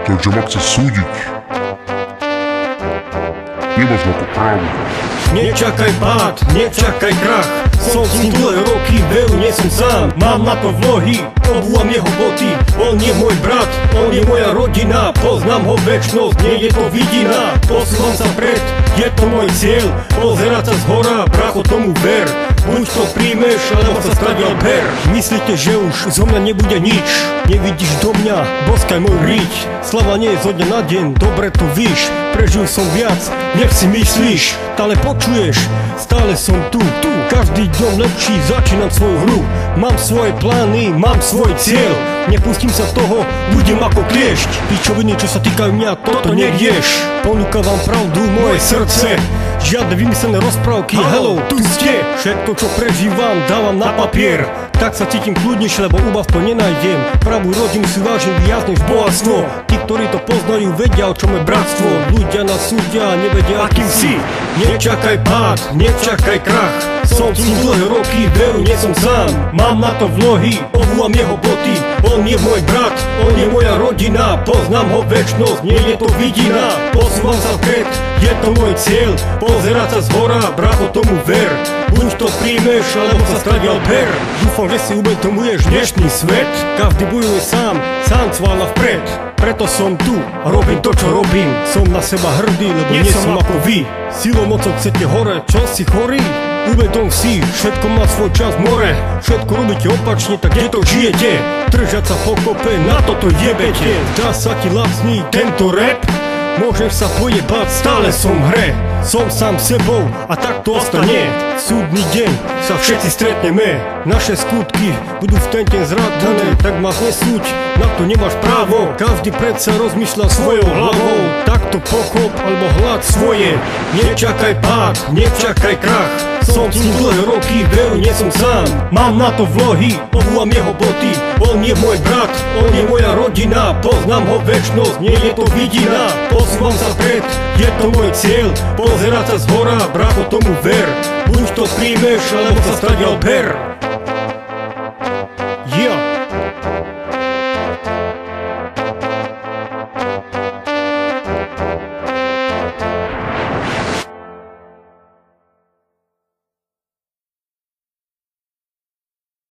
takže ma chce súdiť. Nemáš na to právo. Nečakaj pád, nečakaj krach. Som s ním dlhé roky, veru nie som sám. Mám na to vlohy, obúvam jeho boty. On je môj brat, on je moja rodina. Poznám ho večnosť, nie je to vidina. Posúvam sa pred, je to môj cieľ. Pozerať sa zhora, bracho, tomu ver. Buď to príjmeš, alebo sa stadiaľ ber. Myslíte, že už zo mňa nebude nič? Nevidíš do mňa, boskaj môj riť. Slava nie je zo dňa na deň, dobre to víš. Prežil som viac, nech si myslíš. Stále počuješ, stále som tu. Každý deň lepší, začínam svoju hru. Mám svoje plány, mám svoj cieľ. Nepustím sa toho, budem ako kliešť. Pičoviny, čo sa týkajú mňa, toto nerieš. Ponúka vám pravdu, moje srdce. Žiadne vymyslené rozprávky, hello, tu ste. Všetko, čo prežívam, dávam na papier. Tak sa cítim kľudnejšie, lebo úbav to nenájdem. Pravú rodinu si vážim viac než bohatstvo. Tí, ktorí to poznajú, vedia, o čom je bratstvo. Ľudia nás súdia, nevedia, akým si. Nečakaj pád, nečakaj krach. Som s ním dlhé roky, veru nie som sám. Mám na to vlohy, obúvam jeho boty. On je môj brat, on je moja rodina. Poznám ho večnosť, nie je to vidina. Posúvam sa vpred, je to môj cieľ. Pozerať sa zhora, bracho, tomu ver. Buď to príjmeš, alebo sa stadiaľ ber. Dúfam, že si uvedomuješ dnešný svet. Každý bojuje sám, sám cvála vpred. Preto som tu a robím to, čo robím. Som na seba hrdý, lebo nie som ako vy. Silou mocou chcete hore, čo si chorý? Uvedom si, všetko má svoj čas more. Všetko robíte opačne, tak kde to žijete? Držať sa pokope, na toto jebete. Dá sa ti lacný tento rap? Môžeš sa pojebať, stále som v hre. Som sám sebou a tak to ostane. Súdny deň sa všetci stretneme. Naše skutky budú v ten deň zrátané. Tak ma nesúď, na to nemáš právo. Každý predsa rozmýšľa svojou hlavou. Tak to pochop, alebo hľad svoje. Nečakaj pád, nečakaj krach. Som s ním dlhé roky, veru nie som sám. Mám na to vlohy, obúvam jeho boty. On je môj brat, on je moja rodina. Poznám ho večnosť, nie je to vidina. Posúvam sa pred, je to môj cieľ. Pozerať sa zhora, bracho, tomu ver. Buď to príjmeš, alebo sa stadiaľ ber.